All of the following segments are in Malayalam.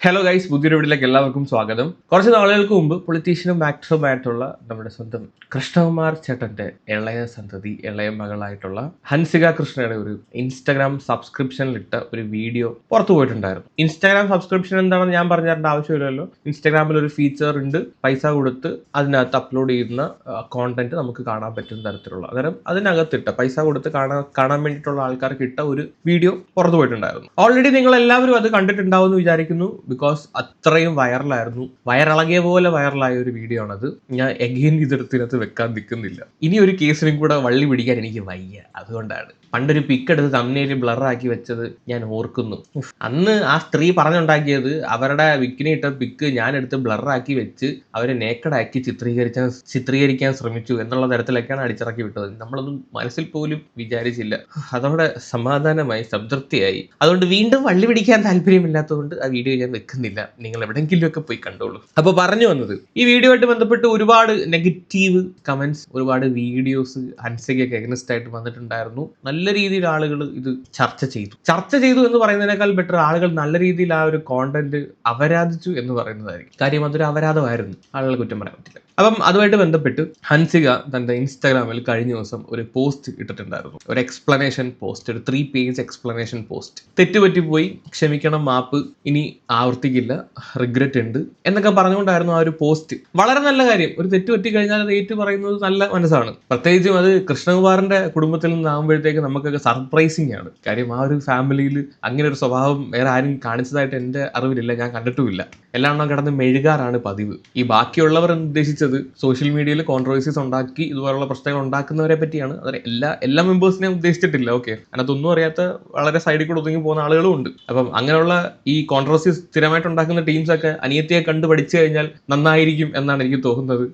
ഹലോ ഗൈസ്, പുതിയൊരു വീഡിയോയിലേക്ക് എല്ലാവർക്കും സ്വാഗതം. കുറച്ച് നാളുകൾക്ക് മുമ്പ് പൊളിറ്റീഷ്യനും ആക്ടറുമായിട്ടുള്ള നമ്മുടെ സ്വന്തം കൃഷ്ണകുമാർ ചേട്ടന്റെ ഇളയ സന്തതി, ഇളയ മകളായിട്ടുള്ള ഹൻസിക കൃഷ്ണയുടെ ഒരു ഇൻസ്റ്റാഗ്രാം സബ്സ്ക്രിപ്ഷനിലിട്ട ഒരു വീഡിയോ പുറത്തു പോയിട്ടുണ്ടായിരുന്നു. ഇൻസ്റ്റാഗ്രാം സബ്സ്ക്രിപ്ഷൻ എന്താണെന്ന് ഞാൻ പറഞ്ഞു തരേണ്ട ആവശ്യമില്ലല്ലോ. ഇൻസ്റ്റാഗ്രാമിൽ ഒരു ഫീച്ചർ ഉണ്ട്, പൈസ കൊടുത്ത് അതിനകത്ത് അപ്ലോഡ് ചെയ്യുന്ന കോണ്ടന്റ് നമുക്ക് കാണാൻ പറ്റുന്ന തരത്തിലുള്ള, അന്നേരം അതിനകത്തിട്ട പൈസ കൊടുത്ത് കാണാൻ വേണ്ടിയിട്ടുള്ള ആൾക്കാർക്ക് ഇട്ട ഒരു വീഡിയോ പുറത്തു പോയിട്ടുണ്ടായിരുന്നു. ഓൾറെഡി നിങ്ങൾ എല്ലാവരും അത് കണ്ടിട്ടുണ്ടാവും എന്ന് വിചാരിക്കുന്നു. ബിക്കോസ് അത്രയും വൈറലായിരുന്നു, വയറിളകിയ പോലെ വൈറലായ ഒരു വീഡിയോ ആണത്. ഞാൻ എഗെയിൻ ഇതിനകത്ത് വെക്കാൻ നിൽക്കുന്നില്ല. ഇനി ഒരു കേസിനും കൂടെ വള്ളി പിടിക്കാൻ എനിക്ക് വയ്യ. അതുകൊണ്ടാണ് പണ്ടൊരു പിക്ക് എടുത്ത് തമ്മിൽ ബ്ലറാക്കി വെച്ചത് ഞാൻ ഓർക്കുന്നു. അന്ന് ആ സ്ത്രീ പറഞ്ഞുണ്ടാക്കിയത് അവരുടെ വിക്കിനെ ഇട്ട പിക്ക് ഞാൻ എടുത്ത് ബ്ലറാക്കി വെച്ച് അവരെ നേക്കഡാക്കി ചിത്രീകരിക്കാൻ ശ്രമിച്ചു എന്നുള്ള തരത്തിലൊക്കെയാണ് അടിച്ചിറക്കി വിട്ടത്. നമ്മളൊന്നും മനസ്സിൽ പോലും വിചാരിച്ചില്ല. അതോടെ സമാധാനമായി, സംതൃപ്തിയായി. അതുകൊണ്ട് വീണ്ടും വള്ളി പിടിക്കാൻ താല്പര്യമില്ലാത്തതുകൊണ്ട് ആ വീഡിയോ ഞാൻ വെക്കുന്നില്ല. നിങ്ങൾ എവിടെയെങ്കിലും ഒക്കെ പോയി കണ്ടോളൂ. അപ്പോൾ പറഞ്ഞു വന്നത്, ഈ വീഡിയോ ആയിട്ട് ബന്ധപ്പെട്ട് ഒരുപാട് നെഗറ്റീവ് കമന്റ്സ്, ഒരുപാട് വീഡിയോസ് ഹൻസികയ്ക്ക് എഗനസ്റ്റ് ആയിട്ട് വന്നിട്ടുണ്ടായിരുന്നു. നല്ല രീതിയിൽ ആളുകൾ ഇത് ചർച്ച ചെയ്തു എന്ന് പറയുന്നതിനേക്കാൾ ബെറ്റർ ആളുകൾ നല്ല രീതിയിൽ ആ ഒരു കോണ്ടന്റ് അപരാധിച്ചു എന്ന് പറയുന്നതായിരിക്കും. കാര്യം അതൊരു അപരാധമായിരുന്നു, ആളുകൾ കുറ്റം പറയാൻ പറ്റില്ല. അപ്പം അതുമായിട്ട് ബന്ധപ്പെട്ട് ഹൻസിക തന്റെ ഇൻസ്റ്റാഗ്രാമിൽ കഴിഞ്ഞ ദിവസം ഒരു പോസ്റ്റ് ഇട്ടിട്ടുണ്ടായിരുന്നു. ഒരു എക്സ്പ്ലനേഷൻ പോസ്റ്റ്, ഒരു 3 പേജ് എക്സ്പ്ലനേഷൻ പോസ്റ്റ്. തെറ്റുപറ്റിപ്പോയി, ക്ഷമിക്കണം, മാപ്പ്, ഇനി ആവർത്തിക്കില്ല, റിഗ്രറ്റ് ഉണ്ട് എന്നൊക്കെ പറഞ്ഞുകൊണ്ടായിരുന്നു ആ ഒരു പോസ്റ്റ്. വളരെ നല്ല കാര്യം. ഒരു തെറ്റ് പറ്റി കഴിഞ്ഞാൽ അത് ഏറ്റു പറയുന്നത് നല്ല മനസ്സാണ്. പ്രത്യേകിച്ചും അത് കൃഷ്ണകുമാറിന്റെ കുടുംബത്തിൽ നിന്നാകുമ്പോഴത്തേക്ക് നമുക്കൊക്കെ സർപ്രൈസിങ് ആണ്. കാര്യം ആ ഒരു ഫാമിലിയിൽ അങ്ങനെ ഒരു സ്വഭാവം വേറെ ആരും കാണിച്ചതായിട്ട് എൻ്റെ അറിവിലില്ല, ഞാൻ കണ്ടിട്ടുമില്ല. എല്ലാം കിടന്ന് മെഴുകാറാണ് പതിവ്. ഈ ബാക്കിയുള്ളവർ ഉദ്ദേശിച്ചത് സോഷ്യൽ മീഡിയയിൽ കോൺട്രവേഴ്സീസ് ഉണ്ടാക്കി ഇതുപോലുള്ള പ്രശ്നങ്ങൾ ഉണ്ടാക്കുന്നവരെ പറ്റിയാണ്. അത് എല്ലാ മെമ്പേഴ്സിനെയും ഉദ്ദേശിച്ചിട്ടില്ല. ഓക്കെ, അതിനകത്തൊന്നും അറിയാത്ത വളരെ സൈഡിൽ കൂടെ ഒതുങ്ങി പോകുന്ന ആളുകളും ഉണ്ട്. അപ്പം അങ്ങനെയുള്ള ഈ കോൺട്രവേഴ്സീസ് സ്ഥിരമായിട്ട് ഉണ്ടാക്കുന്ന ടീംസൊക്കെ അനിയത്തിയെ കണ്ടു പഠിച്ചു കഴിഞ്ഞാൽ നന്നായിരിക്കും എന്നാണ് എനിക്ക് തോന്നുന്നത്.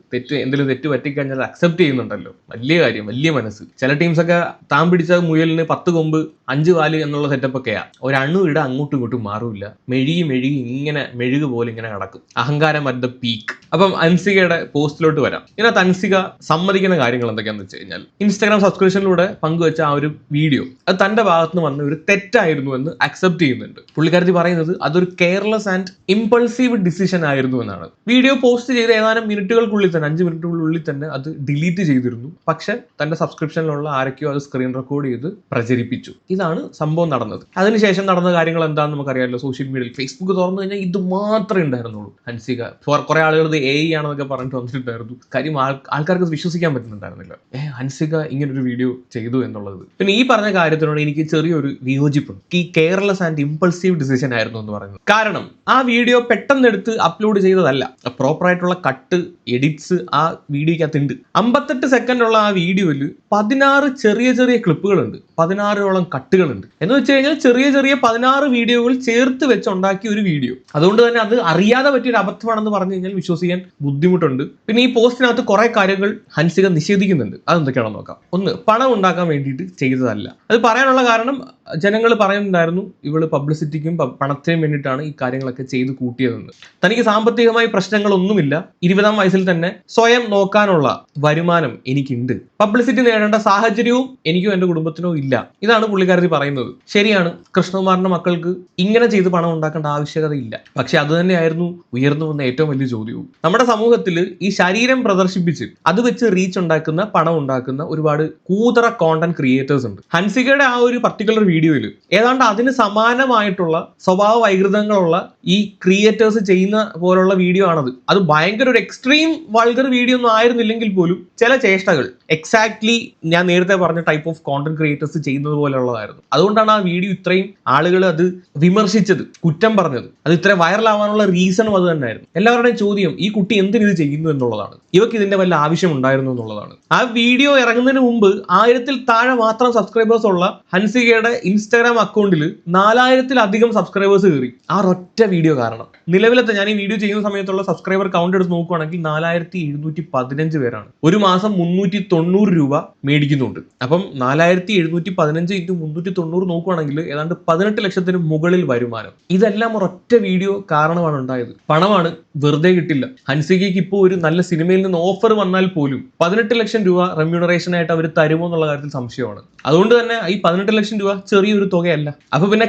എന്തെങ്കിലും തെറ്റ് പറ്റിക്കഴിഞ്ഞാൽ അക്സെപ്റ്റ് ചെയ്യുന്നുണ്ടല്ലോ, വലിയ കാര്യം, വലിയ മനസ്സ്. ചില ടീംസൊക്കെ താൻ പിടിച്ച മുയലിന് 10 കൊമ്പ് 5 കാല് എന്നുള്ള സെറ്റപ്പ് ഒക്കെയാ. ഒരണു ഇട അങ്ങോട്ടും ഇങ്ങോട്ടും മാറില്ല, മെഴുകി ഇങ്ങനെ മെഴുക് പോലെ ഇങ്ങനെ നടക്കും. അഹങ്കാരം അറ്റ് ദ പീക്ക്. അപ്പം ഹൻസികയുടെ പോസ്റ്റിലോട്ട് വരാം. ഇതിനകത്ത് ഹൻസിക സമ്മതിക്കുന്ന കാര്യങ്ങൾ എന്തൊക്കെയാണെന്ന് വെച്ച് കഴിഞ്ഞാൽ, ഇൻസ്റ്റാഗ്രാം സബ്സ്ക്രിപ്ഷനിലൂടെ പങ്കുവെച്ച ആ ഒരു വീഡിയോ അത് തന്റെ ഭാഗത്ത് നിന്ന് വന്ന ഒരു തെറ്റായിരുന്നു എന്ന് അക്സെപ്റ്റ് ചെയ്യുന്നുണ്ട്. പുള്ളിക്കാരത്തി പറയുന്നത് അതൊരു കെയർലെസ് ആൻഡ് ഇമ്പൾസീവ് ഡിസിഷൻ ആയിരുന്നു എന്നാണ്. വീഡിയോ പോസ്റ്റ് ചെയ്ത ഏതാനും മിനിറ്റുകൾക്കുള്ളിൽ തന്നെ, 5 മിനിറ്റുകൾക്കുള്ളിൽ തന്നെ അത് ഡിലീറ്റ് ചെയ്തിരുന്നു. പക്ഷെ തന്റെ സബ്സ്ക്രിപ്ഷനിലുള്ള ആരൊക്കെയോ അത് സ്ക്രീൻ റെക്കോർഡ് ചെയ്ത് പ്രചരിപ്പിച്ചു. ഇതാണ് സംഭവം നടന്നത്. അതിനുശേഷം നടന്ന കാര്യങ്ങൾ എന്താണെന്ന് നമുക്കറിയാമല്ലോ. സോഷ്യൽ മീഡിയയിൽ ഫേസ്ബുക്ക് തുറന്നു കഴിഞ്ഞാൽ ഇത് മാത്രമേ ഉണ്ടായിരുന്നുള്ളൂ. ഹൻസിക കുറെ ആളുകൾ AI ആണെന്നൊക്കെ പറഞ്ഞിട്ട് വന്നിട്ടുണ്ടായിരുന്നു. കാര്യം ആൾക്കാർക്ക് വിശ്വസിക്കാൻ പറ്റുന്നുണ്ടായിരുന്നില്ല. ഹൻസിക ഇങ്ങനൊരു വീഡിയോ ചെയ്തു എന്നുള്ളത്. പിന്നെ ഈ പറഞ്ഞ കാര്യത്തിനോട് എനിക്ക് ചെറിയൊരു വിയോജിപ്പുണ്ട്. ഈ കെയർലെസ് ആൻഡ് ഇമ്പൾസീവ് ഡിസിഷൻ ആയിരുന്നു എന്ന് പറയുന്നത്. കാരണം ആ വീഡിയോ പെട്ടെന്ന് എടുത്ത് അപ്ലോഡ് ചെയ്തതല്ല. പ്രോപ്പറായിട്ടുള്ള കട്ട്, എഡിറ്റ്സ് ആ വീഡിയോക്കകത്തുണ്ട്. 58 സെക്കൻഡ് ഉള്ള ആ വീഡിയോയിൽ 16 ചെറിയ ക്ലിപ്പുകളുണ്ട്, 16ഓളം കട്ടുകളുണ്ട്. എന്ന് വെച്ച് കഴിഞ്ഞാൽ ചെറിയ 16 വീഡിയോകൾ ചേർത്ത് വെച്ചുണ്ടാക്കിയ ഒരു വീഡിയോ. അതുകൊണ്ട് തന്നെ അത് അറിയാതെ പറ്റിയൊരു അബദ്ധമാണെന്ന് പറഞ്ഞു കഴിഞ്ഞാൽ വിശ്വസിക്കാൻ ബുദ്ധിമുട്ടുണ്ട്. പിന്നെ ഈ പോസ്റ്റിനകത്ത് കുറെ കാര്യങ്ങൾ ഹൻസിക നിഷേധിക്കുന്നുണ്ട്. അതെന്തൊക്കെയാണെന്ന് നോക്കാം. ഒന്ന്, പണം ഉണ്ടാക്കാൻ വേണ്ടിയിട്ട് ചെയ്തതല്ല. അത് പറയാനുള്ള കാരണം ജനങ്ങൾ പറയുന്നുണ്ടായിരുന്നു ഇവള് പബ്ലിസിറ്റിക്കും പണത്തിനും വേണ്ടിയിട്ടാണ് ഈ കാര്യങ്ങളൊക്കെ ചെയ്ത് കൂട്ടിയതെന്ന്. തനിക്ക് സാമ്പത്തികമായി പ്രശ്നങ്ങളൊന്നുമില്ല, 20-ാം വയസ്സിൽ തന്നെ സ്വയം നോക്കാനുള്ള വരുമാനം എനിക്കുണ്ട്, പബ്ലിസിറ്റി നേടേണ്ട സാഹചര്യവും എനിക്കും എൻ്റെ കുടുംബത്തിനോ ഇല്ല. ഇതാണ് പുള്ളിക്കാരത്തി പറയുന്നത്. ശരിയാണ്, കൃഷ്ണകുമാറിന്റെ മക്കൾക്ക് ഇങ്ങനെ ചെയ്ത് പണം ഉണ്ടാക്കേണ്ട ആവശ്യകതയില്ല. പക്ഷെ അത് തന്നെയായിരുന്നു ഉയർന്നു വന്ന ഏറ്റവും വലിയ ചോദ്യവും. നമ്മുടെ സമൂഹത്തിൽ ഈ ശരീരം പ്രദർശിപ്പിച്ച് അത് വെച്ച് റീച്ച് ഉണ്ടാക്കുന്ന, പണം ഉണ്ടാക്കുന്ന ഒരുപാട് കൂതറ കോണ്ടന്റ് ക്രിയേറ്റേഴ്സ് ഉണ്ട്. ഹൻസികയുടെ ആ ഒരു പർട്ടിക്കുലർ വീഡിയോയിൽ ഏതാണ്ട് അതിന് സമാനമായിട്ടുള്ള സ്വഭാവ വൈകൃതങ്ങളുള്ള ഈ ക്രിയേറ്റേഴ്സ് ചെയ്യുന്ന പോലുള്ള വീഡിയോ ആണത്. അത് ഭയങ്കര ഒരു എക്സ്ട്രീം വൾഗർ വീഡിയോ ഒന്നും ആയിരുന്നില്ലെങ്കിൽ പോലും ചില ചേഷ്ടകൾ എക്സാക്ട്ലി ഞാൻ നേരത്തെ പറഞ്ഞ ടൈപ്പ് ഓഫ് കോണ്ടന്റ് ക്രിയേറ്റേഴ്സ് ചെയ്യുന്നത് പോലെയുള്ളതായിരുന്നു. അതുകൊണ്ടാണ് ആ വീഡിയോ ഇത്രയും ആളുകൾ അത് വിമർശിച്ചത്, കുറ്റം പറഞ്ഞത്. അത് ഇത്ര വൈറലാവാനുള്ള റീസണും അത് തന്നെയായിരുന്നു. എല്ലാവരുടെയും ചോദ്യം, ഈ കുട്ടി എന്തിനു ഇത് ചെയ്യുന്നു എന്നുള്ളതാണ്. ഇവർക്ക് ഇതിന്റെ വല്ല ആവശ്യം ഉണ്ടായിരുന്നു എന്നുള്ളതാണ്. ആ വീഡിയോ ഇറങ്ങുന്നതിന് മുമ്പ് 1000-ൽ താഴെ മാത്രം സബ്സ്ക്രൈബേഴ്സ് ഉള്ള ഹൻസികയുടെ ഇൻസ്റ്റാഗ്രാം അക്കൗണ്ടിൽ 4000-ലധികം സബ്സ്ക്രൈബേഴ്സ് കയറി ആ ഒറ്റ വീഡിയോ കാരണം. നിലവിലത്തെ ഞാൻ ഈ വീഡിയോ ചെയ്യുന്ന സമയത്തുള്ള സബ്സ്ക്രൈബർ കൗണ്ട് എടുത്ത് നോക്കുകയാണെങ്കിൽ 4715 പേരാണ്. ഒരു മാസം 390 രൂപ മേടിക്കുന്നുണ്ട്. അപ്പം 4715 × 390 നോക്കുകയാണെങ്കിൽ ഏതാണ്ട് 18 ലക്ഷത്തിന് മുകളിൽ വരുമാനം. ഇതെല്ലാം ഒരൊറ്റ വീഡിയോ കാരണമാണ് ഉണ്ടായത്. പണമാണ്, വെറുതെ കിട്ടില്ല. ഹൻസികയ്ക്ക് ഇപ്പോൾ ഒരു നല്ല നല്ല സിനിമയിൽ നിന്ന് ഓഫർ വന്നാൽ പോലും 18 ലക്ഷം രൂപ റെമ്യൂണറേഷൻ ആയിട്ട് അവർ തരുമോ എന്നുള്ള കാര്യത്തിൽ സംശയമാണ്. അതുകൊണ്ട് തന്നെ ഈ 18 ലക്ഷം രൂപ ചെറിയൊരു തുകയല്ല. അപ്പൊ പിന്നെ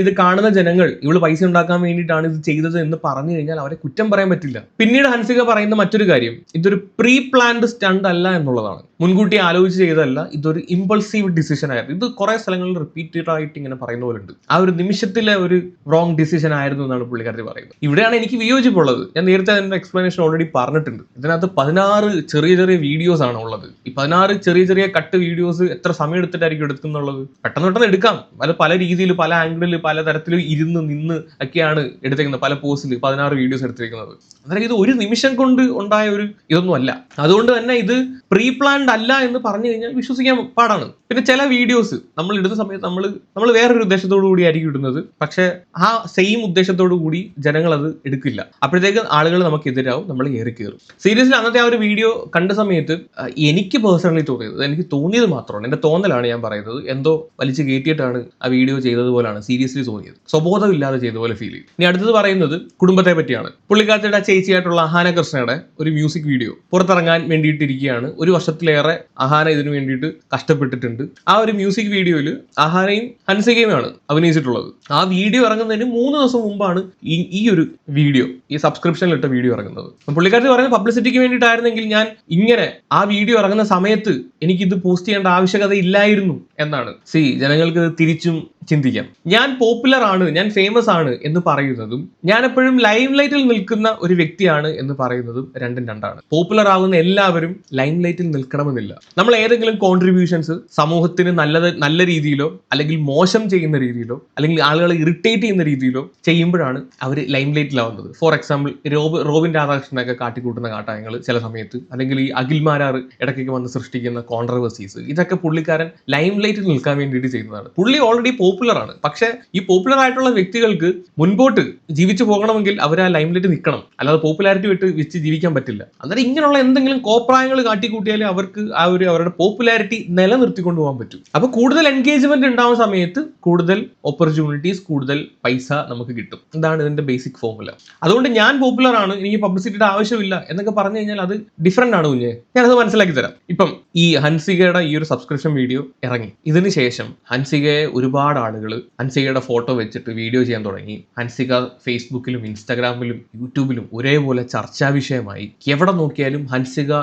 ഇത് കാണുന്ന ജനങ്ങൾ ഇവള് പൈസ ഉണ്ടാക്കാൻ വേണ്ടിയിട്ടാണ് ഇത് ചെയ്തത് എന്ന് പറഞ്ഞു കഴിഞ്ഞാൽ അവരെ കുറ്റം പറയാൻ പറ്റില്ല. പിന്നീട് ഹൻസിക പറയുന്ന മറ്റൊരു കാര്യം, ഇതൊരു പ്രീ പ്ലാൻഡ് സ്റ്റണ്ട് അല്ല എന്നുള്ളതാണ്. മുൻകൂട്ടി ആലോചിച്ച് ചെയ്തതല്ല, ഇതൊരു ഇമ്പൾസീവ് ഡിസിഷൻ ആയിരുന്നു. ഇത് കുറെ സ്ഥലങ്ങളിൽ റിപ്പീറ്റഡ് ആയിട്ട് ഇങ്ങനെ പറയുന്ന പോലെ ഉണ്ട്. ആ ഒരു നിമിഷത്തിലെ ഒരു റോങ് ഡിസിഷൻ ആയിരുന്നു എന്നാണ് പുള്ളിക്കാരി പറയുന്നത്. ഇവിടെയാണ് എനിക്ക് വിയോജിപ്പുള്ളത്. ഞാൻ നേരത്തെ അതിന്റെ എക്സ്പ്ലനേഷൻ ഓൾറെഡി പറഞ്ഞിട്ടുണ്ട്. ഇതിനകത്ത് 16 ചെറിയ ചെറിയ വീഡിയോസ് ആണ് ഉള്ളത്. ഈ 16 ചെറിയ ചെറിയ കട്ട് വീഡിയോസ് എത്ര സമയം എടുത്തിട്ടായിരിക്കും എടുക്കുന്നുള്ളത്? പെട്ടെന്ന് എടുക്കാം. അത് പല രീതിയിൽ, പല ആംഗിളിൽ, പല തരത്തിൽ ഇരുന്ന് നിന്ന് ഒക്കെയാണ് എടുത്തേക്കുന്നത്. പല പോസിൽ 16 വീഡിയോസ് എടുത്തിരിക്കുന്നത്. അതായത് ഇത് ഒരു നിമിഷം കൊണ്ട് ഉണ്ടായ ഒരു ഇതൊന്നും അല്ല. അതുകൊണ്ട് തന്നെ ഇത് പ്രീ പ്ലാൻഡ് അല്ല എന്ന് പറഞ്ഞു കഴിഞ്ഞാൽ വിശ്വസിക്കാൻ പാടാണ്. പിന്നെ ചില വീഡിയോസ് നമ്മൾ ഇടുന്ന സമയത്ത് നമ്മൾ വേറൊരു ഉദ്ദേശത്തോടു കൂടി ആയിരിക്കും ഇടുന്നത്. പക്ഷെ ആ സെയിം ഉദ്ദേശത്തോടു കൂടി ജനങ്ങൾ അത് എടുക്കില്ല. അപ്പോഴത്തേക്ക് ആളുകൾ നമുക്ക് എതിരാവും, നമ്മൾ ഏറി കയറും. സീരിയസ്ലി അന്നത്തെ ആ ഒരു വീഡിയോ കണ്ട സമയത്ത് എനിക്ക് പേഴ്സണലി തോന്നിയത് മാത്രമാണ്, എന്റെ തോന്നലാണ് ഞാൻ പറയുന്നത്. എന്തോ വലിച്ചു കയറ്റിയിട്ടാണ് ആ വീഡിയോ ചെയ്തത് പോലാണ് സീരിയസ്ലി തോന്നിയത്. സ്വബോധമില്ലാതെ ചെയ്ത പോലെ ഫീൽ ചെയ്യും. ഇനി അടുത്തത് പറയുന്നത് കുടുംബത്തെ പറ്റിയാണ്. പുള്ളിക്കാരുടെ ചേച്ചിയായിട്ടുള്ള അഹാന കൃഷ്ണയുടെ ഒരു മ്യൂസിക് വീഡിയോ പുറത്തിറങ്ങാൻ വേണ്ടിയിട്ടിരിക്കുകയാണ്. 1 വർഷത്തിലേറെ അഹാന ഇതിനു വേണ്ടിയിട്ട് കഷ്ടപ്പെട്ടിട്ടുണ്ട്. ആ ഒരു മ്യൂസിക് വീഡിയോയിൽ അഹാനയും ഹൻസികയുമാണ് അഭിനയിച്ചിട്ടുള്ളത്. ആ വീഡിയോ ഇറങ്ങുന്നതിന് 3 ദിവസം മുമ്പാണ് ഈ ഒരു വീഡിയോ, ഈ സബ്സ്ക്രിപ്ഷനിലിട്ട വീഡിയോ ഇറങ്ങുന്നത്. പുള്ളിക്കാരത്തി പറയുന്നത് പബ്ലിസിറ്റിക്ക് വേണ്ടിയിട്ടായിരുന്നെങ്കിൽ ഞാൻ ഇങ്ങനെ ആ വീഡിയോ ഇറങ്ങുന്ന സമയത്ത് എനിക്കിത് പോസ്റ്റ് ചെയ്യേണ്ട ആവശ്യകത ഇല്ലായിരുന്നു എന്നാണ്. ജനങ്ങൾക്ക് തിരിച്ചും ചിന്തിക്കാം. ഞാൻ പോപ്പുലർ ആണ്, ഞാൻ ഫേമസ് ആണ് എന്ന് പറയുന്നതും ഞാൻ എപ്പോഴും ലൈം ലൈറ്റിൽ നിൽക്കുന്ന ഒരു വ്യക്തിയാണ് എന്ന് പറയുന്നതും രണ്ടും രണ്ടാണ്. പോപ്പുലർ ആകുന്ന എല്ലാവരും ലൈം ലൈറ്റിൽ നിൽക്കണമെന്നില്ല. നമ്മൾ ഏതെങ്കിലും കോൺട്രിബ്യൂഷൻസ് സമൂഹത്തിന് നല്ല രീതിയിലോ അല്ലെങ്കിൽ മോശം ചെയ്യുന്ന രീതിയിലോ അല്ലെങ്കിൽ ആളുകളെ ഇറിറ്റേറ്റ് ചെയ്യുന്ന രീതിയിലോ ചെയ്യുമ്പോഴാണ് അവർ ലൈം ലൈറ്റിലാവുന്നത്. ഫോർ എക്സാമ്പിൾ റോബിൻ രാധാകൃഷ്ണനൊക്കെ കാട്ടിക്കൂട്ടുന്ന കാട്ടായങ്ങൾ ചില സമയത്ത്, അല്ലെങ്കിൽ ഈ അഖിൽമാരാർ ഇടയ്ക്കൊക്കെ വന്ന് സൃഷ്ടിക്കുന്ന കോൺട്രവേഴ്സീസ്, ഇതൊക്കെ പുള്ളിക്കാരൻ ലൈം ലൈറ്റിൽ നിൽക്കാൻ വേണ്ടിയിട്ട് ചെയ്യുന്നതാണ്. പുള്ളി ഓൾറെഡി പോപ്പുലർ ആണ്. പക്ഷെ ഈ പോപ്പുലർ ആയിട്ടുള്ള വ്യക്തികൾക്ക് മുൻപോട്ട് ജീവിച്ചു പോകണമെങ്കിൽ അവർ ആ ലൈം ലൈറ്റ് നിൽക്കണം. അല്ലാതെ പോപ്പുലാരിറ്റി വെച്ച് ജീവിക്കാൻ പറ്റില്ല. അന്നേരം ഇങ്ങനെയുള്ള എന്തെങ്കിലും കോപ്രായങ്ങൾ കാട്ടിക്കൂട്ടിയാലേ അവർക്ക് ആ ഒരു അവരുടെ പോപ്പുലാരിറ്റി നിലനിർത്തിക്കൊണ്ട് പോകാൻ പറ്റും. അപ്പൊ കൂടുതൽ എൻഗേജ്മെന്റ് ഉണ്ടാവുന്ന സമയത്ത് കൂടുതൽ ഓപ്പർച്യൂണിറ്റീസ്, കൂടുതൽ പൈസ നമുക്ക് കിട്ടും. ഇതാണ് ഇതിന്റെ ബേസിക് ഫോർമുല. അതുകൊണ്ട് ഞാൻ പോപ്പുലർ ആണ്, എനിക്ക് പബ്ലിസിറ്റിയുടെ ആവശ്യമില്ല എന്നൊക്കെ പറഞ്ഞു കഴിഞ്ഞാൽ അത് ഡിഫറെന്റ് ആണ് കുഞ്ഞെ. ഞാനത് മനസ്സിലാക്കി തരാം. ഇപ്പം ഈ ഹൻസികയുടെ ഈ ഒരു സബ്സ്ക്രിപ്ഷൻ വീഡിയോ ഇറങ്ങി. ഇതിന് ശേഷം ഹൻസികയെ ഒരുപാട് ആളുകൾ ഹൻസികയുടെ ഫോട്ടോ വെച്ചിട്ട് വീഡിയോ ചെയ്യാൻ തുടങ്ങി. ഹൻസിക ഫേസ്ബുക്കിലും ഇൻസ്റ്റാഗ്രാമിലും യൂട്യൂബിലും ഒരേപോലെ ചർച്ചാ വിഷയമായി. എവിടെ നോക്കിയാലും ഹൻസിക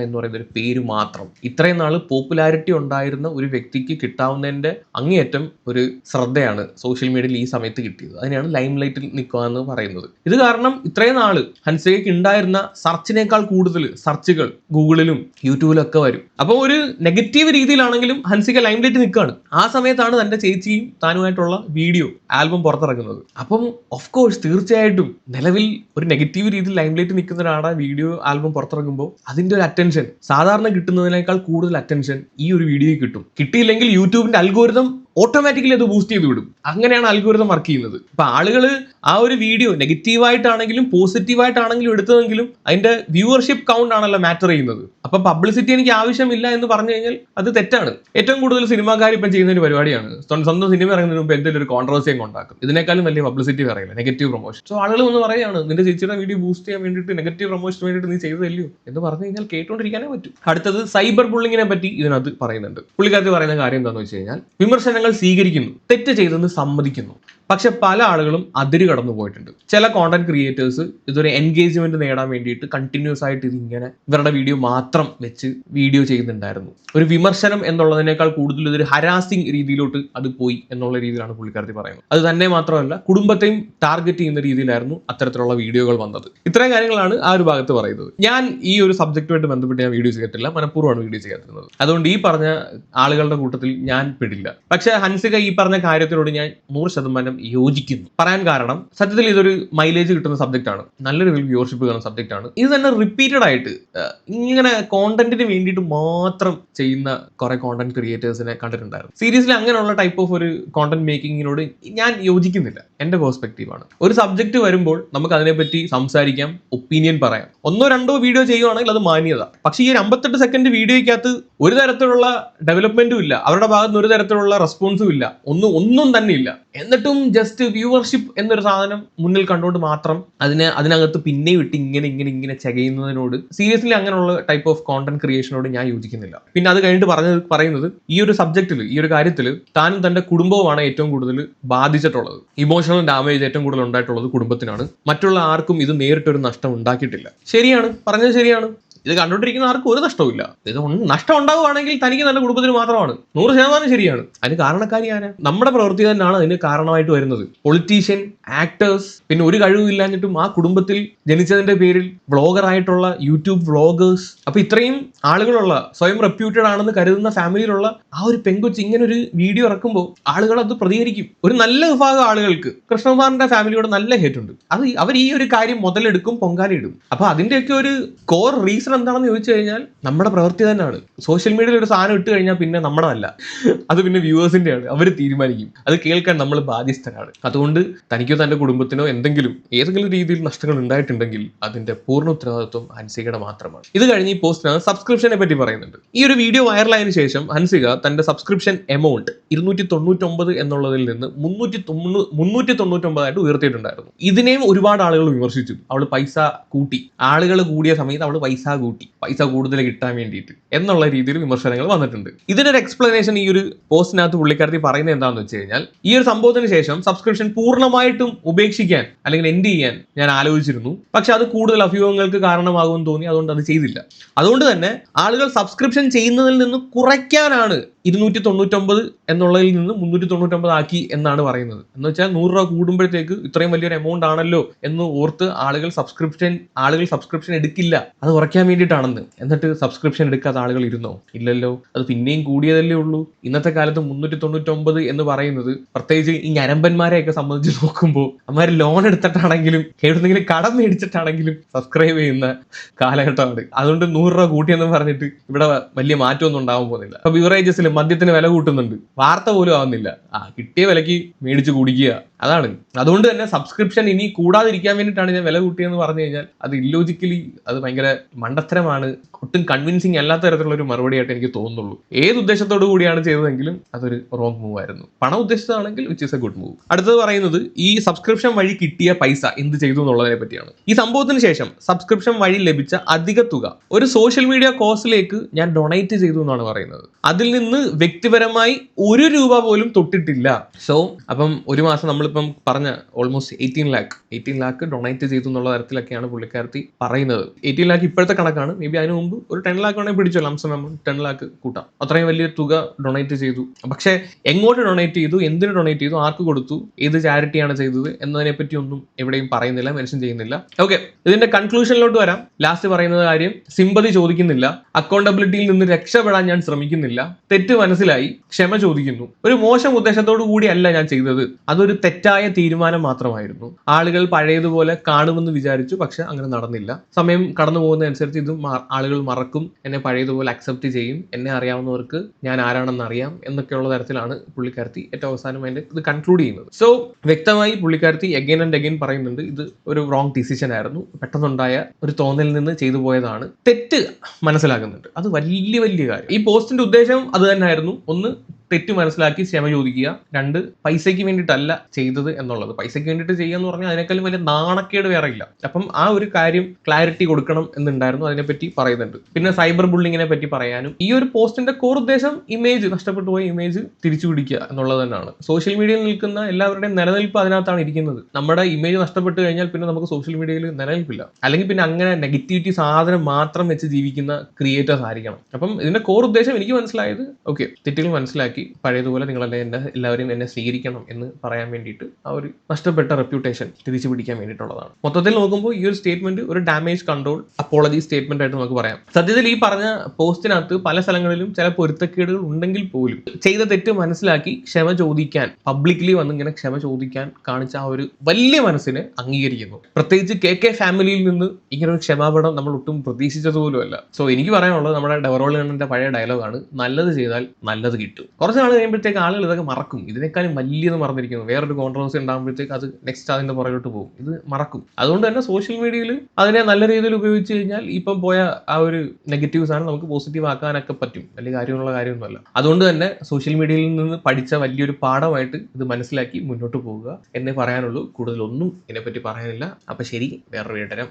എന്ന് പറയുന്ന ഒരു പേര് മാത്രം. ഇത്രയും നാള് പോപ്പുലാരിറ്റി ഉണ്ടായിരുന്ന ഒരു വ്യക്തിക്ക് കിട്ടാവുന്നതിന്റെ അങ്ങേയറ്റം ഒരു ശ്രദ്ധയാണ് സോഷ്യൽ മീഡിയയിൽ ഈ സമയത്ത് കിട്ടിയത്. അതിനെയാണ് ലൈം ലൈറ്റിൽ നിൽക്കുക എന്ന് പറയുന്നത്. ഇത് കാരണം ഇത്രയും നാള് ഹൻസികയ്ക്ക് ഉണ്ടായിരുന്ന സർച്ചിനേക്കാൾ കൂടുതൽ സർച്ചുകൾ ഗൂഗിളിലും യൂട്യൂബിലും ഒക്കെ വരും. അപ്പോൾ ഒരു നെഗറ്റീവ് രീതിയിലാണെങ്കിലും ഹൻസിക ലൈം ലൈറ്റ് നിൽക്കുകയാണ്. ആ സമയത്താണ് തന്റെ ചേച്ചിയും താനുമായിട്ടുള്ള വീഡിയോ ആൽബം പുറത്തിറങ്ങുന്നത്. അപ്പം ഓഫ് കോഴ്സ് തീർച്ചയായിട്ടും നിലവിൽ ഒരു നെഗറ്റീവ് രീതിയിൽ ലൈം ലൈറ്റ് നിൽക്കുന്ന ഒരാളുടെ വീഡിയോ ആൽബം പുറത്തിറങ്ങുമ്പോൾ അതിന്റെ ഒരു അറ്റൻഷൻ സാധാരണ കിട്ടുന്നതിനേക്കാൾ കൂടുതൽ അറ്റൻഷൻ ഈ ഒരു വീഡിയോയിൽ കിട്ടും. കിട്ടിയില്ലെങ്കിൽ യൂട്യൂബിന്റെ അൽഗോരിതം ഓട്ടോമാറ്റിക്കലി അത് ബൂസ്റ്റ് ചെയ്ത് വിടും. അങ്ങനെയാണ് അൽഗോരിതം വർക്ക് ചെയ്യുന്നത്. ഇപ്പൊ ആളുകൾ ആ ഒരു വീഡിയോ നെഗറ്റീവായിട്ടാണെങ്കിലും പോസിറ്റീവായിട്ടാണെങ്കിലും എടുത്തതെങ്കിലും അതിന്റെ വ്യൂവർഷിപ്പ് കൗണ്ട് ആണല്ലോ മാറ്റർ ചെയ്യുന്നത്. അപ്പൊ പബ്ലിസിറ്റി എനിക്ക് ആവശ്യമില്ല എന്ന് പറഞ്ഞു കഴിഞ്ഞാൽ അത് തെറ്റാണ്. ഏറ്റവും കൂടുതൽ സിനിമാക്കാർ ഇപ്പം ചെയ്യുന്ന ഒരു പരിപാടിയാണ്, സ്വന്തം സിനിമ ഇറങ്ങുന്നതിന് മുമ്പ് എന്തെങ്കിലും ഒരു കോൺട്രവേഴ്സി അങ്ങ് ഉണ്ടാക്കും. ഇതിനേക്കാളും വലിയ പബ്ലിസിറ്റി പറയില്ല, നെഗറ്റീവ് പ്രൊമോഷൻ. സോ ആളുകൾ ഒന്ന് പറയുകയാണ്, നിന്റെ ചേച്ചിയുടെ വീഡിയോ ബൂസ്റ്റ് ചെയ്യാൻ വേണ്ടിയിട്ട് നെഗറ്റീവ് പ്രൊമോഷന് വേണ്ടിയിട്ട് നീ ചെയ്തതല്ലോ എന്ന് പറഞ്ഞു കഴിഞ്ഞാൽ കേട്ടോണ്ടിരിക്കാനേ പറ്റും. അടുത്തത് സൈബർ ബുള്ളിങ്ങിനെ പറ്റി ഇതിനകത്ത് പറയുന്നുണ്ട്. പുള്ളിക്കാരത്തി പറയുന്ന കാര്യം എന്താണെന്ന് വെച്ച് കഴിഞ്ഞാൽ വിമർശനങ്ങൾ സ്വീകരിക്കുന്നു, തെറ്റ് ചെയ്തെന്ന് സമ്മതിക്കുന്നു. പക്ഷെ പല ആളുകളും അതിര് കടന്നു പോയിട്ടുണ്ട്. ചില കോണ്ടന്റ് ക്രിയേറ്റേഴ്സ് ഇതൊരു എൻഗേജ്മെന്റ് നേടാൻ വേണ്ടിയിട്ട് കണ്ടിന്യൂസ് ആയിട്ട് ഇതിങ്ങനെ ഇവരുടെ വീഡിയോ മാത്രം വെച്ച് വീഡിയോ ചെയ്യുന്നുണ്ടായിരുന്നു. ഒരു വിമർശനം എന്നുള്ളതിനേക്കാൾ കൂടുതൽ ഇതൊരു ഹരാസിങ് രീതിയിലോട്ട് അത് പോയി എന്നുള്ള രീതിയിലാണ് പുള്ളിക്കാരത്തി പറയുന്നത്. അത് തന്നെ മാത്രമല്ല, കുടുംബത്തെയും ടാർഗറ്റ് ചെയ്യുന്ന രീതിയിലായിരുന്നു അത്തരത്തിലുള്ള വീഡിയോകൾ വന്നത്. ഇത്രയും കാര്യങ്ങളാണ് ആ ഒരു ഭാഗത്ത് പറയുന്നത്. ഞാൻ ഈ ഒരു സബ്ജക്റ്റുമായിട്ട് ബന്ധപ്പെട്ട് ഞാൻ വീഡിയോ ചെയ്തിട്ടില്ല, മനഃപൂർവ്വമാണ് വീഡിയോ ചെയ്യാതിരുന്നത്. അതുകൊണ്ട് ഈ പറഞ്ഞ ആളുകളുടെ കൂട്ടത്തിൽ ഞാൻ പെടില്ല. പക്ഷെ ഹൻസിക ഈ പറഞ്ഞ കാര്യത്തിനോട് ഞാൻ 100% യോജിക്കുന്നു. പറയാൻ കാരണം സത്യത്തിൽ ഇതൊരു മൈലേജ് കിട്ടുന്ന സബ്ജക്റ്റ് ആണ്, നല്ലൊരു വ്യൂവർഷിപ്പ് കിട്ടുന്ന സബ്ജക്റ്റ് ആണ്. ഇത് തന്നെ റിപ്പീറ്റഡ് ആയിട്ട് ഇങ്ങനെ കോണ്ടന്റിന് വേണ്ടിയിട്ട് മാത്രം ചെയ്യുന്ന കുറെ കോണ്ടന്റ് ക്രിയേറ്റേഴ്സിനെ കണ്ടിട്ടുണ്ടായിരുന്നു. സീരിയസ്ലി അങ്ങനെയുള്ള ടൈപ്പ് ഓഫ് ഒരു കോണ്ടന്റ് മേക്കിങ്ങിനോട് ഞാൻ യോജിക്കുന്നില്ല. എന്റെ പെർസ്പെക്റ്റീവാണ്. ഒരു സബ്ജക്ട് വരുമ്പോൾ നമുക്ക് അതിനെപ്പറ്റി സംസാരിക്കാം, ഒപ്പീനിയൻ പറയാം. 1-2 വീഡിയോ ചെയ്യുവാണെങ്കിൽ അത് മാന്യത. പക്ഷേ ഈ 58 സെക്കൻഡ് വീഡിയോയ്ക്കകത്ത് ഒരു തരത്തിലുള്ള ഡെവലപ്മെന്റും ഇല്ല, അവരുടെ ഭാഗത്ത് ഒരു തരത്തിലുള്ള റെസ്പോൺസും ഇല്ല, ഒന്നും തന്നെ ഇല്ല. എന്നിട്ടും ജസ്റ്റ് വ്യൂവർഷിപ്പ് എന്നൊരു സാധനം മുന്നിൽ കണ്ടുകൊണ്ട് മാത്രം അതിനകത്ത് പിന്നെ വിട്ട് ഇങ്ങനെ ചകയുന്നതിനോട് സീരിയസ്ലി അങ്ങനെയുള്ള ടൈപ്പ് ഓഫ് കോണ്ടന്റ് ക്രിയേഷനോട് ഞാൻ യോജിക്കുന്നില്ല. പിന്നെ അത് കഴിഞ്ഞിട്ട് പറയുന്നത് ഈ ഒരു സബ്ജക്റ്റിൽ, ഈ ഒരു കാര്യത്തിൽ താനും തന്റെ കുടുംബവുമാണ് ഏറ്റവും കൂടുതൽ ബാധിച്ചിട്ടുള്ളത്. ഇമോഷണൽ ഡാമേജ് ഏറ്റവും കൂടുതൽ ഉണ്ടായിട്ടുള്ളത് കുടുംബത്തിനാണ്. മറ്റുള്ള ആർക്കും ഇത് നേരിട്ടൊരു നഷ്ടം ഉണ്ടാക്കിയിട്ടില്ല. ശരിയാണ്, പറഞ്ഞത് ശരിയാണ്. ഇത് കണ്ടുകൊണ്ടിരിക്കുന്ന ആർക്കും ഒരു നഷ്ടമില്ല. ഇത് നഷ്ടം ഉണ്ടാവുകയാണെങ്കിൽ തനിക്ക് നല്ല കുടുംബത്തിന് മാത്രമാണ്. 100% ശരിയാണ്. അതിന് കാരണക്കാരി ആരാ? നമ്മുടെ പ്രവൃത്തി തന്നെയാണ് അതിന് കാരണമായിട്ട് വരുന്നത്. പൊളിറ്റീഷ്യൻ, ആക്ടേഴ്സ്, പിന്നെ ഒരു കഴിവില്ലാഞ്ഞിട്ടും ആ കുടുംബത്തിൽ ജനിച്ചതിന്റെ പേരിൽ വ്ളോഗർ ആയിട്ടുള്ള യൂട്യൂബ് വ്ളോഗേഴ്സ്, അപ്പൊ ഇത്രയും ആളുകളുള്ള, സ്വയം റെപ്യൂട്ടഡ് ആണെന്ന് കരുതുന്ന ഫാമിലിയിലുള്ള ആ ഒരു പെങ്കൊച്ച് ഇങ്ങനെ ഒരു വീഡിയോ ഇറക്കുമ്പോൾ ആളുകൾ അത് പ്രതികരിക്കും. ഒരു നല്ല വിഭാഗം ആളുകൾക്ക് കൃഷ്ണകുമാറിന്റെ ഫാമിലിയോട് നല്ല ഹേറ്റ് ഉണ്ട്. അത് അവർ ഈ ഒരു കാര്യം മുതലെടുക്കും, പൊങ്കാലയിടും. അപ്പൊ അതിന്റെയൊക്കെ ഒരു കോർ റീസൺ എന്താണെന്ന് ചോദിച്ചു കഴിഞ്ഞാൽ നമ്മുടെ പ്രവൃത്തി തന്നെയാണ്. സോഷ്യൽ മീഡിയയിൽ ഒരു സാധനം ഇട്ട് കഴിഞ്ഞാൽ പിന്നെ നമ്മുടെ അല്ല, അത് പിന്നെ വ്യൂവേഴ്സിന്റെയാണ്. അവർ തീരുമാനിക്കും. അത് കേൾക്കാൻ നമ്മൾ ബാധ്യസ്ഥരാണ്. അതുകൊണ്ട് തനിക്കോ തന്റെ കുടുംബത്തിനോ ഏതെങ്കിലും രീതിയിൽ നഷ്ടങ്ങൾ ഉണ്ടായിട്ടുണ്ടെങ്കിൽ അതിന്റെ പൂർണ്ണ ഉത്തരവാദിത്വം ഹൻസികയുടെ മാത്രമാണ്. ഇത് കഴിഞ്ഞ് ഈ പോസ്റ്റിനകത്ത് സബ്സ്ക്രിപ്ഷനെ പറ്റി പറയുന്നുണ്ട്. ഈ ഒരു വീഡിയോ വൈറലായതിനു ശേഷം ഹൻസിക തന്റെ സബ്സ്ക്രിപ്ഷൻ എമൗണ്ട് 299 എന്നുള്ളതിൽ നിന്ന് 399 ആയിട്ട് ഉയർത്തിയിട്ടുണ്ടായിരുന്നു. ഇതിനെയും ഒരുപാട് ആളുകൾ വിമർശിച്ചു. അവൾ പൈസ കൂട്ടി, ആളുകൾ കൂടിയ സമയത്ത് അവൾ പൈസ കൂടുതൽ കിട്ടാൻ വേണ്ടിയിട്ട് എന്നുള്ള രീതിയിൽ വിമർശനങ്ങൾ വന്നിട്ടുണ്ട്. ഇതിനൊരു എക്സ്പ്ലനേഷൻ ഈ ഒരു പോസ്റ്റിനകത്ത് പുള്ളിക്കാരത്തി പറയുന്നത് എന്താണെന്ന് വെച്ച് കഴിഞ്ഞാൽ, ഈ ഒരു സംഭവത്തിന് ശേഷം സബ്സ്ക്രിപ്ഷൻ പൂർണ്ണമായിട്ടും ഉപേക്ഷിക്കാൻ അല്ലെങ്കിൽ എൻഡ് ചെയ്യാൻ ഞാൻ ആലോചിച്ചിരുന്നു. പക്ഷെ അത് കൂടുതൽ അഭ്യൂഹങ്ങൾക്ക് കാരണമാകുമെന്ന് തോന്നി. അതുകൊണ്ട് അത് ചെയ്തില്ല. അതുകൊണ്ട് തന്നെ ആളുകൾ സബ്സ്ക്രിപ്ഷൻ ചെയ്യുന്നതിൽ നിന്ന് കുറയ്ക്കാനാണ് 299 എന്നുള്ളതിൽ നിന്ന് 399 ആക്കി എന്നാണ് പറയുന്നത്. എന്ന് വെച്ചാൽ 100 രൂപ കൂടുമ്പോഴത്തേക്ക് ഇത്രയും വലിയൊരു എമൗണ്ട് ആണല്ലോ എന്ന് ഓർത്ത് ആളുകൾ സബ്സ്ക്രിപ്ഷൻ എടുക്കില്ല, അത് കുറയ്ക്കാൻ വേണ്ടിയിട്ടാണെന്ന്. എന്നിട്ട് സബ്സ്ക്രിപ്ഷൻ എടുക്കാത്ത ആളുകൾ ഇരുന്നോ? ഇല്ലല്ലോ. അത് പിന്നെയും കൂടിയതല്ലേ ഉള്ളൂ. ഇന്നത്തെ കാലത്ത് 399 എന്ന് പറയുന്നത്, പ്രത്യേകിച്ച് ഈ ഞരമ്പന്മാരെയൊക്കെ സംബന്ധിച്ച് നോക്കുമ്പോൾ, അമ്മമാർ ലോൺ എടുത്തിട്ടാണെങ്കിലും എവിടെന്നെങ്കിലും കടം മേടിച്ചിട്ടാണെങ്കിലും സബ്സ്ക്രൈബ് ചെയ്യുന്ന കാലഘട്ടമാണ്. അതുകൊണ്ട് 100 രൂപ കൂട്ടിയെന്ന് പറഞ്ഞിട്ട് ഇവിടെ വലിയ മാറ്റമൊന്നും ഉണ്ടാവാൻ പോകുന്നില്ല. അപ്പൊ ബിവറേജസിൽ മദ്യത്തിന് വില കൂട്ടുന്നുണ്ട്, വാർത്ത പോലും ആവുന്നില്ല. കിട്ടിയ വിലക്ക് മേടിച്ച് കുടിക്കുക, അതാണ്. അതുകൊണ്ട് തന്നെ സബ്സ്ക്രിപ്ഷൻ ഇനി കൂടാതിരിക്കാൻ വേണ്ടിയിട്ടാണ് ഞാൻ വില കൂട്ടിയെന്ന് പറഞ്ഞു കഴിഞ്ഞാൽ അത് ഇല്ലോജിക്കലി, അത് ഭയങ്കര മണ്ടത്തരമാണ്. ഒട്ടും കൺവിൻസിങ് അല്ലാത്ത തരത്തിലുള്ള ഒരു മറുപടി ആയിട്ട് എനിക്ക് തോന്നുന്നുള്ളൂ. ഏത് ഉദ്ദേശത്തോടു കൂടിയാണ് ചെയ്തതെങ്കിലും അതൊരു റോങ് മൂവ് ആയിരുന്നു. പണം ഉദ്ദേശിച്ചതാണെങ്കിൽ which is a good move. അടുത്തത് പറയുന്നത് ഈ സബ്സ്ക്രിപ്ഷൻ വഴി കിട്ടിയ പൈസ എന്ത് ചെയ്തു എന്നുള്ളതിനെ പറ്റിയാണ്. ഈ സംഭവത്തിന് ശേഷം സബ്സ്ക്രിപ്ഷൻ വഴി ലഭിച്ച അധിക തുക ഒരു സോഷ്യൽ മീഡിയ കോസിലേക്ക് ഞാൻ ഡൊണേറ്റ് ചെയ്തു എന്നാണ് പറയുന്നത്. അതിൽ നിന്ന് വ്യക്തിപരമായി 1 രൂപ പോലും തൊട്ടിട്ടില്ല. സോ അപ്പം ഒരു മാസം നമ്മളിപ്പം പറഞ്ഞ ഓൾമോസ്റ്റ് 18 ലാക്ക് ഡൊണേറ്റ് ചെയ്തു എന്നുള്ള തരത്തിലൊക്കെയാണ് പുള്ളിക്കാരത്തി പറയുന്നത്. 18 ലാക്ക് ഇപ്പോഴത്തെ കണക്കാണ്. മേ ബി അതിന് മുമ്പ് ഒരു 10 ലാക്ക് വേണമെങ്കിൽ പിടിച്ചോ, ലംസം എമൗണ്ട് 10 ലാക്ക് കൂട്ടാം. അത്രയും വലിയ തുക ഡൊണേറ്റ് ചെയ്തു. പക്ഷെ എങ്ങോട്ട് ഡൊണേറ്റ് ചെയ്തു, എന്തിന് ഡൊണേറ്റ് ചെയ്തു, ആർക്ക് കൊടുത്തു, ഏത് ചാരിറ്റിയാണ് ചെയ്തത് എന്നതിനെ പറ്റി ഒന്നും എവിടെയും പറയുന്നില്ല, മെൻഷൻ ചെയ്യുന്നില്ല. ഓക്കെ, ഇതിന്റെ കൺക്ലൂഷനിലോട്ട് വരാം. ലാസ്റ്റ് പറയുന്നത് കാര്യം, സിമ്പതി ചോദിക്കുന്നില്ല, അക്കൗണ്ടബിലിറ്റിയിൽ നിന്ന് രക്ഷപ്പെടാൻ ഞാൻ ശ്രമിക്കുന്നില്ല, തെറ്റ് മനസ്സിലായി, ക്ഷമ ചോദിക്കുന്നു. ഒരു മോശം ഉദ്ദേശത്തോടു കൂടിയല്ല ഞാൻ ചെയ്തത്, അതൊരു തെറ്റായ തീരുമാനം മാത്രമായിരുന്നു. ആളുകൾ പഴയതുപോലെ കാണുമെന്ന് വിചാരിച്ചു, പക്ഷെ അങ്ങനെ നടന്നില്ല. സമയം കടന്നു പോകുന്നതനുസരിച്ച് ഇത് ആളുകൾ മറക്കും, എന്നെ പഴയതുപോലെ അക്സെപ്റ്റ് ചെയ്യും, എന്നെ അറിയാവുന്നവർക്ക് ഞാൻ ആരാണെന്ന് അറിയാം എന്നൊക്കെയുള്ള തരത്തിലാണ് പുള്ളിക്കാരത്തി ഏറ്റവും അവസാനം അതിന്റെ ഇത് കൺക്ലൂഡ് ചെയ്യുന്നത്. സോ വ്യക്തമായി പുള്ളിക്കാരത്തി അഗൈൻ ആൻഡ് അഗൈൻ പറയുന്നുണ്ട്, ഇത് ഒരു റോങ് ഡിസിഷൻ ആയിരുന്നു, പെട്ടെന്നുണ്ടായ ഒരു തോന്നലിൽ നിന്ന് ചെയ്തു പോയതാണ്. തെറ്റ് മനസ്സിലാക്കുന്നുണ്ട്, അത് വലിയ കാര്യം. ഈ പോസ്റ്റിന്റെ ഉദ്ദേശം അത് തന്നെയായിരുന്നു. ഒന്ന്, തെറ്റ് മനസ്സിലാക്കി ക്ഷമ ചോദിക്കുക. 2, പൈസയ്ക്ക് വേണ്ടിയിട്ടല്ല ചെയ്തത് എന്നുള്ളത്. പൈസയ്ക്ക് വേണ്ടിയിട്ട് ചെയ്യുക എന്ന് പറഞ്ഞാൽ അതിനേക്കാളും വലിയ നാണക്കേട് വേറെ ഇല്ല. അപ്പം ആ ഒരു കാര്യം ക്ലാരിറ്റി കൊടുക്കണം എന്നുണ്ടായിരുന്നു. അതിനെപ്പറ്റി പറയുന്നുണ്ട്. പിന്നെ സൈബർ ബുള്ളിങ്ങിനെ പറ്റി പറയാനും, ഈ ഒരു പോസ്റ്റിന്റെ കോർ ഉദ്ദേശം ഇമേജ്, നഷ്ടപ്പെട്ടു പോയ ഇമേജ് തിരിച്ചു പിടിക്കുക എന്നുള്ളത് തന്നെയാണ്. സോഷ്യൽ മീഡിയയിൽ നിൽക്കുന്ന എല്ലാവരുടെയും നിലനിൽപ്പ് അതിനകത്താണ് ഇരിക്കുന്നത്. നമ്മുടെ ഇമേജ് നഷ്ടപ്പെട്ട് കഴിഞ്ഞാൽ പിന്നെ നമുക്ക് സോഷ്യൽ മീഡിയയിൽ നിലനിൽപ്പില്ല. അല്ലെങ്കിൽ പിന്നെ അങ്ങനെ നെഗറ്റിവിറ്റി സാധനം മാത്രം വെച്ച് ജീവിക്കുന്ന ക്രിയേറ്റേഴ്സ് ആയിരിക്കണം. അപ്പം ഇതിന്റെ കോർ ഉദ്ദേശം എനിക്ക് മനസ്സിലായത്, ഓക്കെ, തെറ്റുകൾ മനസ്സിലാക്കി പഴയതുപോലെ എല്ലാവരും എന്നെ സ്വീകരിക്കണം എന്ന് പറയാൻ വേണ്ടിയിട്ട് ആ ഒരു നഷ്ടപ്പെട്ട റെപ്യൂട്ടേഷൻ തിരിച്ചു പിടിക്കാൻ വേണ്ടിയിട്ടുള്ളതാണ്. മൊത്തത്തിൽ നോക്കുമ്പോൾ ഈ ഒരു സ്റ്റേറ്റ്മെന്റ് ഒരു ഡാമേജ് കൺട്രോൾ അപ്പോളജി സ്റ്റേറ്റ്മെന്റ് ആയിട്ട് നമുക്ക് പറയാം. സത്യത്തിൽ ഈ പറഞ്ഞ പോസ്റ്റിനകത്ത് പല സ്ഥലങ്ങളിലും ചില പൊരുത്തക്കേടുകൾ ഉണ്ടെങ്കിൽ പോലും ചെയ്ത തെറ്റ് മനസ്സിലാക്കി ക്ഷമ ചോദിക്കാൻ, പബ്ലിക്കലി വന്ന് ഇങ്ങനെ ക്ഷമ ചോദിക്കാൻ കാണിച്ച ആ ഒരു വലിയ മനസ്സിനെ അംഗീകരിക്കുന്നു. പ്രത്യേകിച്ച് KK ഫാമിലിയിൽ നിന്ന് ഇങ്ങനെ ഒരു ക്ഷമാപണം നമ്മൾ ഒട്ടും പ്രതീക്ഷിച്ചതുപോലുമല്ല. സോ എനിക്ക് പറയാനുള്ളത് നമ്മുടെ ഡെവറോളിന്റെ പഴയ ഡയലോഗാണ്, നല്ലത് ചെയ്താൽ നല്ലത് കിട്ടും. കുറച്ച് നാൾ കഴിയുമ്പോഴത്തേക്ക് ആളുകൾ ഇതൊക്കെ മറക്കും. ഇതിനേക്കാളും വലിയത് മറന്നിരിക്കുന്നു. വേറൊരു കോൺട്രവേഴ്സി ഉണ്ടാകുമ്പോഴത്തേക്ക് അത് നെക്സ്റ്റ് അതിന്റെ പുറകോട്ട് പോകും. ഇത് മറക്കും. അതുകൊണ്ട് തന്നെ സോഷ്യൽ മീഡിയയിൽ അതിനെ നല്ല രീതിയിൽ ഉപയോഗിച്ച് കഴിഞ്ഞാൽ ഇപ്പം പോയ ആ ഒരു നെഗറ്റീവ്സ് ആണ് നമുക്ക് പോസിറ്റീവ് ആക്കാനൊക്കെ പറ്റും. വലിയ കാര്യമുള്ള കാര്യമൊന്നുമല്ല. അതുകൊണ്ട് തന്നെ സോഷ്യൽ മീഡിയയിൽ നിന്ന് പഠിച്ച വലിയൊരു പാഠമായിട്ട് ഇത് മനസ്സിലാക്കി മുന്നോട്ട് പോവുക എന്നേ പറയാനുള്ളൂ. കൂടുതലൊന്നും ഇതിനെപ്പറ്റി പറയാനില്ല. അപ്പം ശരി, വേറൊരു വീഡിയോ തരാം.